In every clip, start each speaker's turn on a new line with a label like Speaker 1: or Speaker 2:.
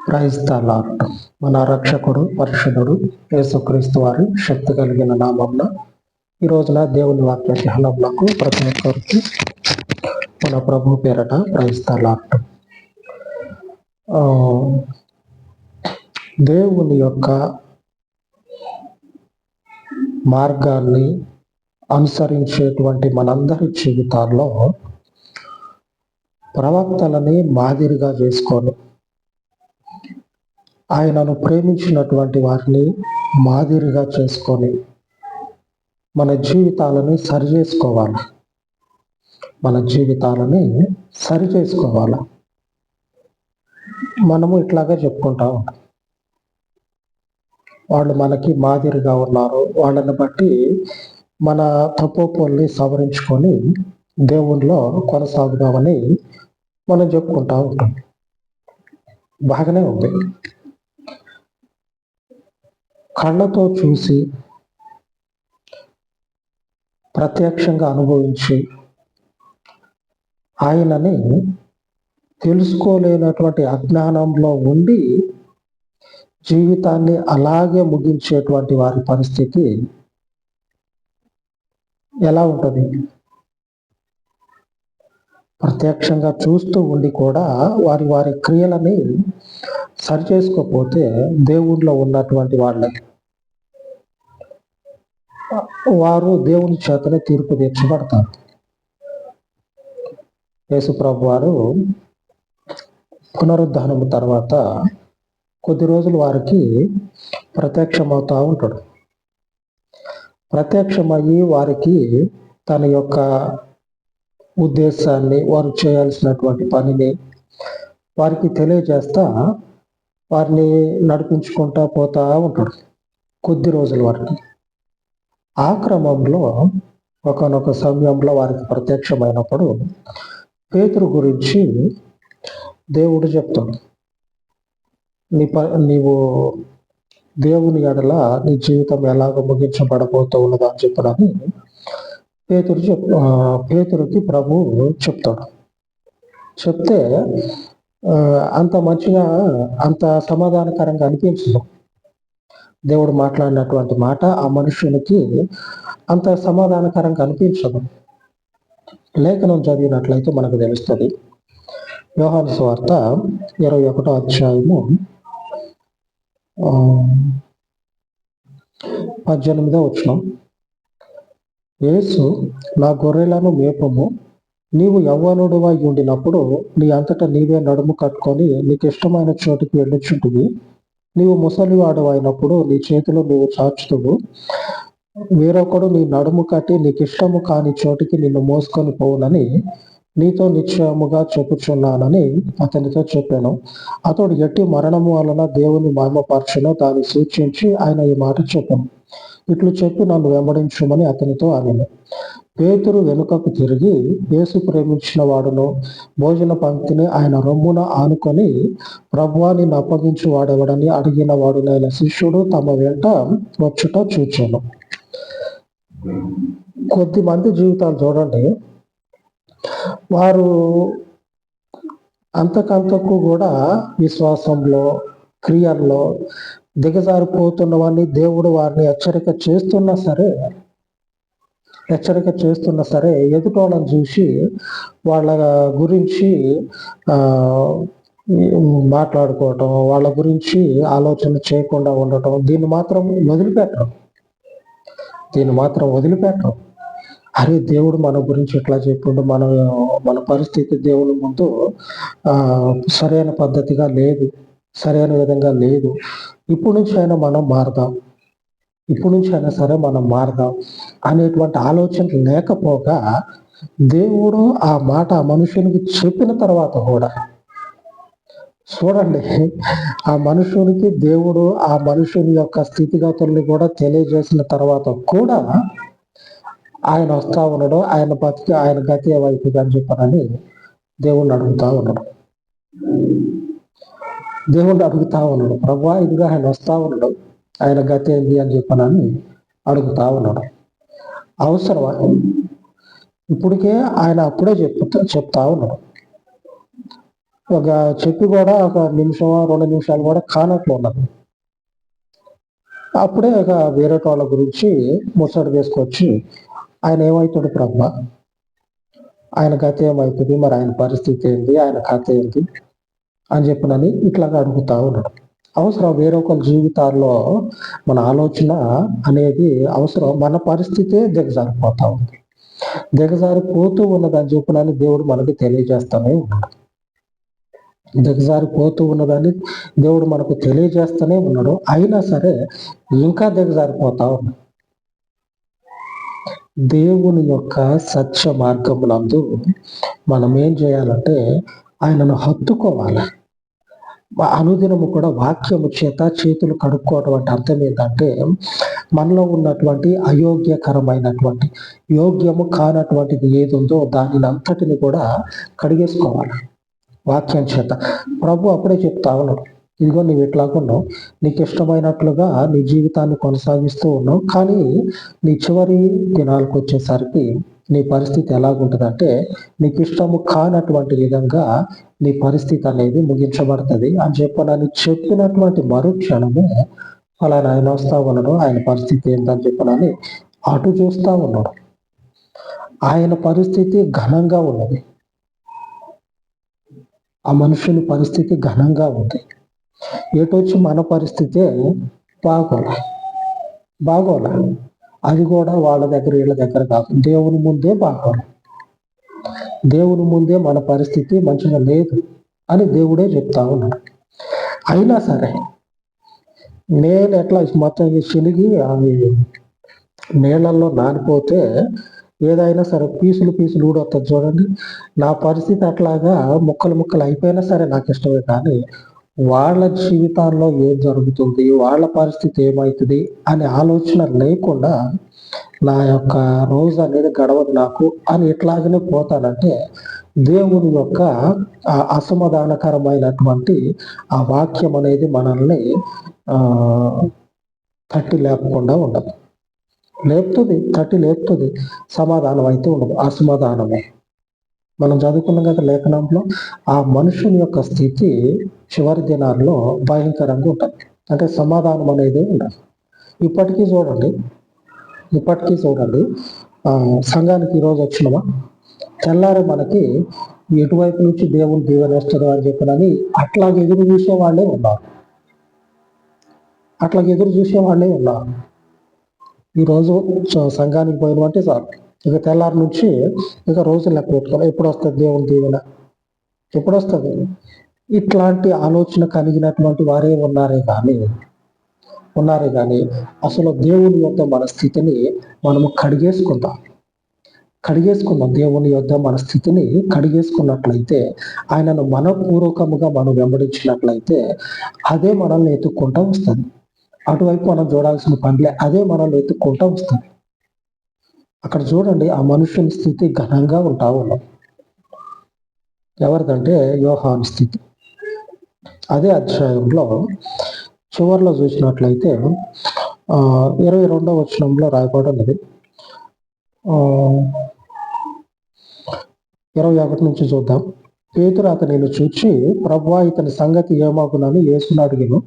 Speaker 1: Praise the lord. మన రక్షకుడు పరిశుద్ధుడు యేసుక్రీస్తు వారి శక్తి కలిగిన నామంలో ఈ రోజున దేవుని వాక్య ధ్యానములకు ప్రతి ఒక్కరికి మన ప్రభు పేరట ప్రైజ్ ద లార్డ్. దేవుని యొక్క మార్గాన్ని అనుసరించేటువంటి మనందరి జీవితాల్లో ప్రవక్తలని మాదిరిగా చేసుకొని ఆయనను ప్రేమించినటువంటి వారిని మాదిరిగా చేసుకొని మన జీవితాలని సరిచేసుకోవాలి. మనము ఇట్లాగే చెప్పుకుంటా ఉంటాం, వాళ్ళు మనకి మాదిరిగా ఉన్నారు, వాళ్ళని బట్టి మన తప్పుల్ని సవరించుకొని దేవునిలో కొనసాగుదామని మనం చెప్పుకుంటా ఉంటాం. బాగానే ఉంది. కళ్ళతో చూసి ప్రత్యక్షంగా అనుభవించి ఆయనని తెలుసుకోలేనటువంటి అజ్ఞానంలో ఉండి జీవితాన్ని అలాగే ముగించేటువంటి వారి పరిస్థితి ఎలా ఉంటుంది? ప్రత్యక్షంగా చూస్తూ ఉండి కూడా వారి క్రియలని సరిచేసుకోకపోతే దేవుడిలో ఉన్నటువంటి వారు దేవుని చేతనే తీర్పు తీర్చబడతారు. యేసు ప్రభు వారు పునరుద్ధానము తర్వాత కొద్ది రోజులు వారికి ప్రత్యక్షమవుతా ఉంటాడు. ప్రత్యక్షమయ్యి వారికి తన యొక్క ఉద్దేశాన్ని, వారు చేయాల్సినటువంటి పనిని వారికి తెలియజేస్తా వారిని నడిపించుకుంటా పోతా ఉంటాడు కొద్ది రోజుల వరకు. ఆ క్రమంలో ఒకనొక సమయంలో వారికి ప్రత్యక్షమైనప్పుడు పేతురు గురించి దేవుడు చెప్తాడు, నీవు దేవుని ఎడల నీ జీవితం ఎలాగ ముగించబడబోతూ ఉన్నదా అని చెప్పడని పేతురుకి ప్రభు చెప్తాడు. చెప్తే అంత మంచిగా, అంత సమాధానకరంగా అనిపించదు. దేవుడు మాట్లాడినటువంటి మాట ఆ మనుషునికి అంత సమాధానకరంగా అనిపించదు. లేఖనం చదివినట్లయితే మనకు తెలుస్తుంది. యోహాను సువార్త 21వ అధ్యాయము 18వ వచనం, యేసు, నా గొర్రెలను మేపము, నీవు యవ్వనుడువై ఉండినప్పుడు నీ అంతటా నీవే నడుము కట్టుకొని నీకు ఇష్టమైన చోటుకి వెళ్ళుచుంటివి. నీవు ముసలివాడు అయినప్పుడు నీ చేతిలో నీవు చాచుతువు, వేరొకడు నీ నడుము కట్టి నీకు ఇష్టము కాని చోటికి నిన్ను మోసుకొని పోవునని నీతో నిశ్చయముగా చెప్పుచున్నానని అతనితో చెప్పాను. అతడు ఎట్టి మరణము వలన దేవుని మహిమపరచునో దాన్ని సూచించి ఆయన ఈ మాట చెప్పాను. ఇట్లు చెప్పి నన్ను వెంబడించుమని అతనితో అనెను. పేతురు వెనుకకు తిరిగి యేసు ప్రేమించిన వాడును భోజన పంక్తిని ఆయన రొమ్మున ఆనుకొని, ప్రభువా నిన్ను అప్పగించు వాడెవడని అడిగిన వాడునైన శిష్యుడు తమ వెంట వచ్చుట చూచాను. కొద్ది మంది జీవితాలు చూడండి, వారు అంతకంతకు కూడా విశ్వాసంలో, క్రియల్లో దిగజారిపోతున్నవన్నీ దేవుడు వారిని హెచ్చరిక చేస్తున్నా సరే ఎదుటోళ్ళని చూసి వాళ్ళ గురించి మాట్లాడుకోవటం, వాళ్ళ గురించి ఆలోచన చేయకుండా ఉండటం, దీన్ని మాత్రం వదిలిపెట్టరు. అరే, దేవుడు మన గురించి ఎట్లా చెప్పిండు, మన పరిస్థితి దేవుని ముందు సరైన పద్ధతిగా లేదు, సరైన విధంగా లేదు. ఇప్పటి నుంచి అయినా మనం మారదాం అనేటువంటి ఆలోచన లేకపోగా దేవుడు ఆ మాట ఆ మనుషునికి చెప్పిన తర్వాత కూడా చూడండి, ఆ మనుషునికి దేవుడు ఆ మనుషుని యొక్క స్థితిగతుల్ని కూడా తెలియజేసిన తర్వాత కూడా ఆయన వస్తా ఉన్నాడు, ఆయన బతికి ఆయన గతి ఏమైతుంది అని చెప్పానని దేవుణ్ణి అడుగుతా ఉన్నాడు. ప్రభువా, ఇదిగా ఆయన వస్తా ఉన్నాడు, ఆయన గతి ఏంది అని చెప్పానని అడుగుతా ఉన్నాడు. అవసరమా? ఇప్పటికే ఆయన అప్పుడే చెప్తా ఉన్నాడు. ఒక చెప్పి కూడా ఒక నిమిషం 2 నిమిషాలు కూడా కానట్లు ఉన్నది. అప్పుడే ఒక వేరే వాళ్ళ గురించి ముచ్చట వేసుకొచ్చి ఆయన ఏమవుతాడు ప్రభు, ఆయన గత ఏమవుతుంది, మరి ఆయన పరిస్థితి ఏంటి, ఆయన కథ ఏంటి అని చెప్పినని ఇట్లాగా అడుగుతా ఉన్నాడు. అవసరం వేరొకరి జీవితాల్లో మన ఆలోచన అనేది అవసరం. మన పరిస్థితే దిగజారిపోతా ఉంది, దిగజారిపోతూ ఉన్నదని చెప్పినని దేవుడు మనకి తెలియజేస్తానే ఉన్నాడు. దిగజారిపోతూ ఉన్నదని దేవుడు మనకు తెలియజేస్తూనే ఉన్నాడు. అయినా సరే ఇంకా దిగజారిపోతా ఉన్నాడు. దేవుని యొక్క సత్య మార్గములందు మనం ఏం చేయాలంటే ఆయనను హత్తుకోవాలి. అనుదినము కూడా వాక్యము చేత చేతులు కడుక్కోవడం అంటే అర్థం ఏంటంటే మనలో ఉన్నటువంటి అయోగ్యకరమైనటువంటి యోగ్యము కానటువంటిది ఏది ఉందో దానిని అంతటిని కూడా కడిగేసుకోవాలి వాక్యం చేత. ప్రభు అప్పుడే చెప్తా ఉన్నాడు, ఇదిగో నువ్వు ఎట్లాగున్నావు, నీకు ఇష్టమైనట్లుగా నీ జీవితాన్ని కొనసాగిస్తూ ఉన్నావు, కానీ నీ చివరి దినాలకు వచ్చేసరికి నీ పరిస్థితి ఎలాగుంటుందంటే నీకు ఇష్టము కానటువంటి విధంగా నీ పరిస్థితి అనేది ముగించబడుతుంది అని చెప్పనని చెప్పినటువంటి మరుక్షణమే అలా ఆయన వస్తా ఉన్నాడు. ఆయన పరిస్థితి ఏంటని చెప్పనని అటు చూస్తా ఉన్నాడు. ఆయన పరిస్థితి ఘనంగా ఉన్నది, ఆ మనుషుని పరిస్థితి ఘనంగా ఉంది. ఏటొచ్చి మన పరిస్థితే బాగోలా. అది కూడా వాళ్ళ దగ్గర వీళ్ళ దగ్గర కాదు, దేవుని ముందే బాగోలా. దేవుని ముందే మన పరిస్థితి మంచిగా లేదు అని దేవుడే చెప్తా ఉన్నాడు. అయినా సరే నేను ఎట్లా మొత్తం చినిగి అవి నీళ్ళల్లో నానిపోతే ఏదైనా సరే పీసులు ఊడొస్తుంది చూడండి, నా పరిస్థితి అట్లాగా ముక్కలు అయిపోయినా సరే నాకు ఇష్టమే. కానీ వాళ్ళ జీవితాల్లో ఏం జరుగుతుంది, వాళ్ళ పరిస్థితి ఏమవుతుంది అనే ఆలోచన లేకుండా నా యొక్క రోజు అనేది గడవదు నాకు అని ఎట్లాగనే పోతానంటే దేవుని యొక్క అసమాధానకరమైనటువంటి ఆ వాక్యం అనేది మనల్ని తట్టి లేపకుండా ఉండదు. తట్టి లేపుతుంది, సమాధానం అయితే ఉండదు, అసమాధానమే. మనం చదువుకున్నాం కదా లేఖనంలో, ఆ మనుషుని యొక్క స్థితి చివరి దినాల్లో భయంకరంగా ఉంటుంది. అంటే సమాధానం అనేది ఉండదు. ఇప్పటికీ చూడండి సంఘానికి ఈరోజు వచ్చినమా, తెల్లారి మనకి ఎటువైపు నుంచి దేవుని దీవెన వస్తుందో అని చెప్పినని అట్లాగే ఎదురు చూసే వాళ్ళే ఉన్నారు. ఈరోజు సంఘానికి పోయినమంటే చాలు, ఇక తెల్లారి నుంచి ఇక రోజు లెక్క పెట్టుకోవాలి, ఎప్పుడు వస్తుంది దేవుని దీవెన, ఎప్పుడు వస్తుంది. ఇట్లాంటి ఆలోచన కలిగినటువంటి వారే ఉన్నారే కానీ అసలు దేవుని యొక్క మన స్థితిని మనము కడిగేసుకుందాం. దేవుని యొక్క మన స్థితిని కడిగేసుకున్నట్లయితే, ఆయనను మనపూర్వకముగా మనం వెంబడించినట్లయితే అదే మనల్ని ఎత్తుక్కుంటూ వస్తుంది. అటువైపు మనం చూడాల్సిన పనిలే, అదే మనల్ని ఎత్తుక్కుంటూ వస్తుంది. అక్కడ చూడండి, ఆ మనుషుని స్థితి ఘనంగా ఉంటా ఉన్నాం. ఎవరిదంటే యోహాను స్థితి. అదే అధ్యాయంలో చివరిలో చూసినట్లయితే 22వ వచనంలో రాయబడి ఉన్నది. 21 నుంచి చూద్దాం. పేతురు అతనిని చూచి, ప్రభువా, ఇతని సంగతి ఏమగునని యేసును అడిగాను.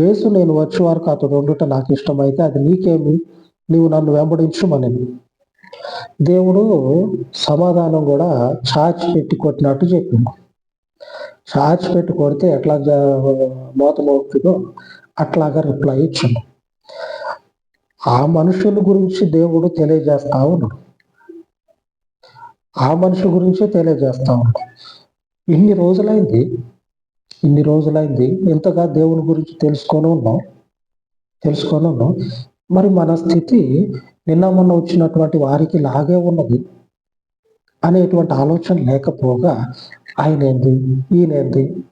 Speaker 1: యేసు, నేను వచ్చే వరకు అతడు ఉండుట నాకు ఇష్టమైతే అది నీకేమి, నీవు నన్ను వెంబడించుమని. దేవుడు సమాధానం కూడా చాచి పెట్టి కొట్టినట్టు చెప్పింది. చాచి పెట్టి కొడితే ఎట్లా మోతుందో అట్లాగా రిప్లై ఇచ్చిండు. ఆ మనుషుల గురించి దేవుడు తెలియజేస్తా ఉన్నాడు. ఇన్ని రోజులైంది ఇంతగా దేవుని గురించి తెలుసుకొని ఉన్నాం. మరి మన స్థితి నిన్న మొన్న వచ్చినటువంటి వారికి లాగే ఉన్నది అనేటువంటి ఆలోచన లేకపోగా ఆయన ఏంది,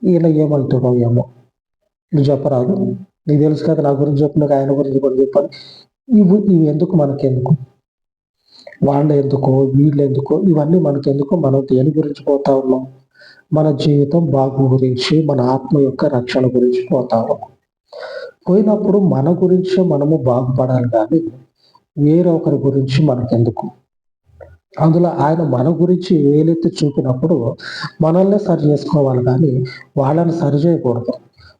Speaker 1: ఈయన ఏమవుతాడో ఏమో, నువ్వు చెప్పరాదు, నీకు తెలుసు కదా నా గురించి చెప్పినాక ఆయన గురించి కూడా చెప్పాలి. ఇవి ఎందుకు, మనకెందుకు, వాళ్ళు ఎందుకో వీళ్ళు ఎందుకో, ఇవన్నీ మనకెందుకు, మనం దేని గురించి పోతా ఉన్నాం? మన జీవితం బాగు గురించి, మన ఆత్మ యొక్క రక్షణ గురించి పోతా ఉన్నాం. పోయినప్పుడు మన గురించి మనము బాగుపడాలి, కానీ వేరొకరి గురించి మనకెందుకు? అందులో ఆయన మన గురించి వేలెత్తి చూపినప్పుడు మనల్ని సరి చేసుకోవాలి, కానీ వాళ్ళని సరి చేయకూడదు.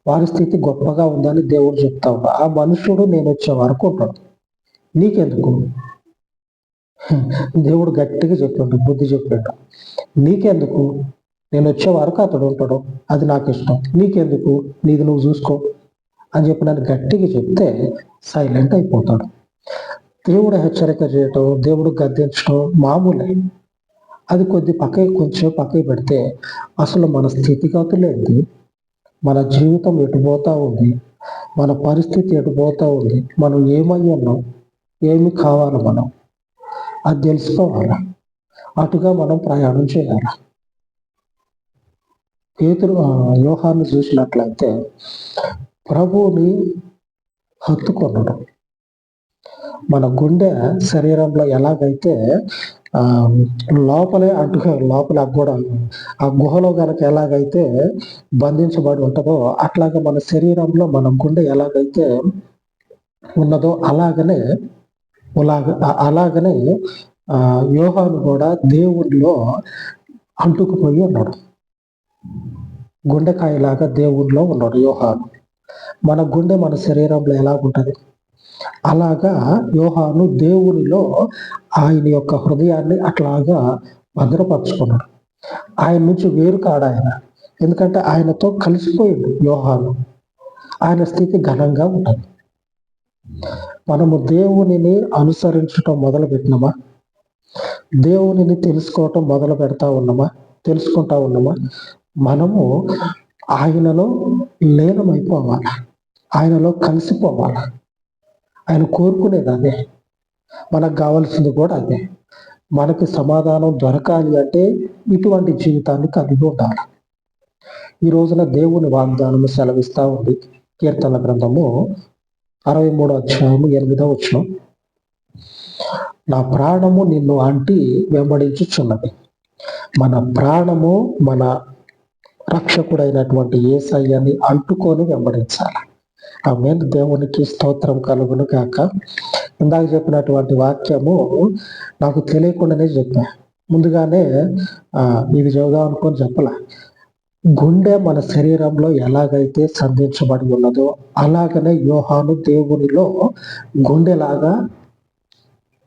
Speaker 1: వారి స్థితి గొప్పగా ఉందని దేవుడు చెప్తా ఉన్నాడు. ఆ మనుషుడు నేను వచ్చే వరకు ఉంటాడు, నీకెందుకు? దేవుడు గట్టిగా చెప్పిండు, బుద్ధి చెప్పిండు. నీకెందుకు? నేను వచ్చే వరకు అతడు ఉంటాడు, అది నాకు ఇష్టం, నీకెందుకు? నీది నువ్వు చూసుకో అని చెప్పి నన్ను గట్టిగా చెప్తే సైలెంట్ అయిపోతాడు. దేవుడు హెచ్చరిక చేయటం, దేవుడు గద్దించడం మామూలే. అది కొంచెం పక్కకి పెడితే అసలు మన స్థితిగతులు ఏంటి, మన జీవితం ఎటుపోతా ఉంది, మన పరిస్థితి ఎటుపోతా ఉంది, మనం ఏమై ఉన్నాం, ఏమి కావాలి మనం, అది తెలుసుకోవాలా. అటుగా మనం ప్రయాణం చేయాలి. యోహాను చూసినట్లయితే ప్రభువుని హత్తుకొనడం. మన గుండె శరీరంలో ఎలాగైతే లోపలే లోపల కూడా ఆ గుహలో కనుక ఎలాగైతే బంధించబడి ఉంటుందో అట్లాగా మన శరీరంలో మన గుండె ఎలాగైతే ఉన్నదో అలాగనే యోహాను కూడా దేవుడిలో అంటుకుపోయి ఉన్నాడు. గుండెకాయలాగా దేవుడిలో ఉన్నాడు యోహాను. మన గుండె మన శరీరంలో ఎలాగుంటది, అలాగా యోహాను దేవునిలో ఆయన యొక్క హృదయాన్ని అట్లాగా భద్రపరుచుకున్నాడు. ఆయన నుంచి వేరు కాడు ఆయన, ఎందుకంటే ఆయనతో కలిసిపోయింది యోహాను. ఆయన స్థితి ఘనంగా ఉంటుంది. మనము దేవునిని అనుసరించటం మొదలు పెట్టినామా? దేవునిని తెలుసుకోవటం మొదలు తెలుసుకుంటా ఉన్నామా? మనము ఆయనలో లీనమైపోవాలి, ఆయనలో కలిసిపోవాలి. ఆయన కోరుకునేది అదే, మనకు కావాల్సింది కూడా అదే. మనకి సమాధానం దొరకాలి అంటే ఇటువంటి జీవితాన్ని కలిగి ఉండాలి. ఈ రోజున దేవుని వాగ్దానము సెలవిస్తా ఉంది. కీర్తన గ్రంథము 63 అధ్యాయము 8వ వచనం, నా ప్రాణము నిన్ను అంటి వెంబడించుచున్నది. మన ప్రాణము మన రక్షకుడైనటువంటి యేసయ్యని అంటుకొని వెంబడించాలి. ఆమేన్. దేవునికి స్తోత్రం కలుగును గాక. ఇందాక చెప్పినటువంటి వాక్యము నాకు తెలియకుండానే చెప్పా. ముందుగానే ఇది చెబుదాం అనుకొని చెప్పలే. గుండె మన శరీరంలో ఎలాగైతే సంధించబడి ఉన్నదో అలాగనే యోహాను దేవునిలో గుండెలాగా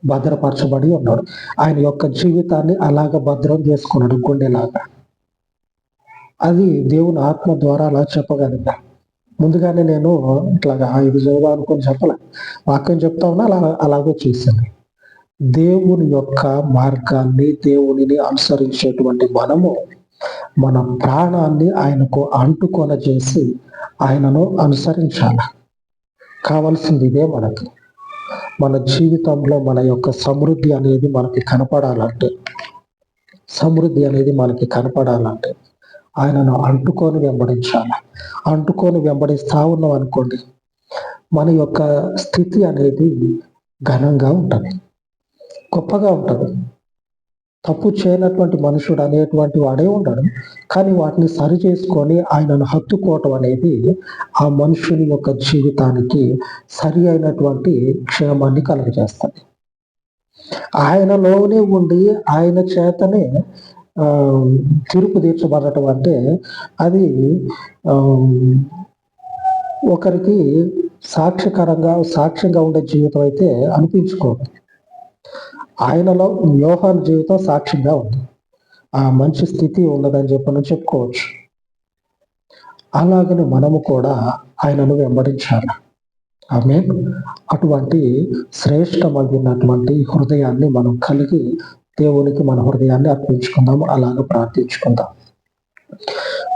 Speaker 1: భద్రపరచబడి ఉన్నాడు. ఆయన యొక్క జీవితాన్ని అలాగ భద్రం చేసుకున్నాడు గుండెలాగా. అది దేవుని ఆత్మ ద్వారా అలా చెప్పగలిగా. ముందుగానే నేను ఇట్లాగా ఇది చదువుదాం అనుకొని చెప్పలే, వాక్యం చెప్తా ఉన్నా అలాగే చేశాను. దేవుని యొక్క మార్గాన్ని, దేవునిని అనుసరించేటువంటి మనము మన ప్రాణాన్ని ఆయనకు అంటుకొన చేసి ఆయనను అనుసరించాలి. కావాల్సింది ఇదే మనకి. మన జీవితంలో మన యొక్క సమృద్ధి అనేది మనకి కనపడాలంటే ఆయనను అంటుకొని వెంబడించాలి. అంటుకొని వెంబడిస్తా ఉన్నాం అనుకోండి, మన యొక్క స్థితి అనేది ఘనంగా ఉంటుంది, గొప్పగా ఉంటుంది. తప్పు చేయనటువంటి మనుషుడు అనేటువంటి వాడే ఉండడు, కానీ వాటిని సరి చేసుకొని ఆయనను హత్తుకోవటం అనేది ఆ మనుషుని యొక్క జీవితానికి సరి అయినటువంటి క్షేమాన్ని కలుగజేస్తుంది. ఆయనలోనే ఉండి ఆయన చేతనే తీర్పు తీర్చబడటం అంటే అది ఒకరికి సాక్ష్యంగా ఉండే జీవితం అయితే అనిపించుకోదు. ఆయనలో యోహాను జీవితం సాక్ష్యంగా ఉంది, ఆ మంచి స్థితి ఉన్నదని చెప్పని చెప్పుకోవచ్చు. అలాగని మనము కూడా ఆయనను వెంబడించాలి. ఆమేన్. అటువంటి శ్రేష్టమైనటువంటి హృదయాన్ని మనం కలిగి దేవునికి మన హృదయాన్ని అర్పించుకుందాం, అలాగే ప్రార్థించుకుందాం.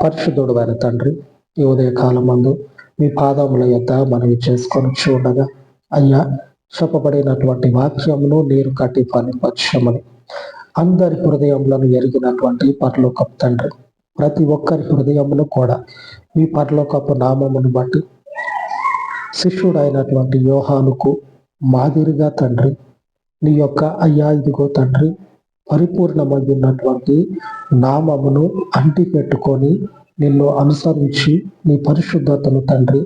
Speaker 1: పరిశుద్ధుడు అయిన తండ్రి, ఈ ఉదయ కాలమందు మీ పాదముల యొద్ద మనవి చేసుకొని చూడగా, అయ్యా చెప్పబడినటువంటి వాక్యమును నీరు కట్టి ఫలింపచేయమని అందరి హృదయములను ఎరిగినటువంటి పరలోకపు తండ్రి, ప్రతి ఒక్కరి హృదయమును కూడా మీ పరలోకపు నామమును బట్టి శిష్యుడైనటువంటి యోహానుకు మాదిరిగా తండ్రి, నీ యొక్క అయ్యా ఇదిగో తండ్రి పరిపూర్ణమైనటువంటి నామమును అంటి పెట్టుకొని నిన్ను అనుసరించి నీ పరిశుద్ధతను తండ్రి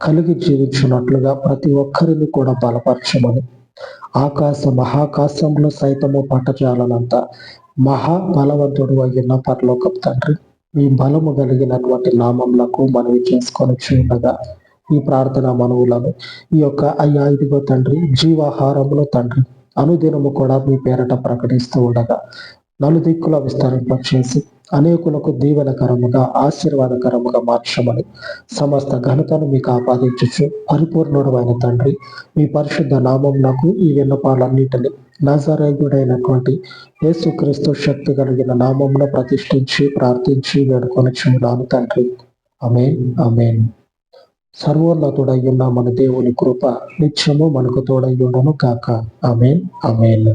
Speaker 1: కలిగి జీవించినట్లుగా ప్రతి ఒక్కరిని కూడా బలపరచమని, మహాకాశంలో సైతము పట్టజాలనంత మహాబలవంతుడు అయిన పరలోకపు తండ్రి, ఈ బలము కలిగినటువంటి నామములకు మనవి చేసుకొని ఉండగా ఈ ప్రార్థన మనవులను ఈ యొక్క అయ్యా ఇదిగో తండ్రి జీవాహారములో తండ్రి అనుదినము కూడా మీ పేరట ప్రకటిస్తూ ఉండగా నలుదిక్కుల విస్తరింపచేసి అనేకులకు దీవెనకరముగా ఆశీర్వాదకరముగా మార్చమని సమస్త ఘనతను మీకు ఆపాదించు పరిపూర్ణుడు అయిన తండ్రి, మీ పరిశుద్ధ నామమునకు ఈ విన్నపాలన్నిటిని నజరేయుడైనటువంటి యేసుక్రీస్తు శక్తి కలిగిన నామమును ప్రతిష్ఠించి ప్రార్థించి వేడుకొని చూడాను తండ్రి. ఆమేన్, ఆమేన్. సర్వోన్నతుడయ్యున్న మన దేవుని కృప నిత్యము మనకు తోడయ్యుండును కాక. ఆమేన్, ఆమేన్.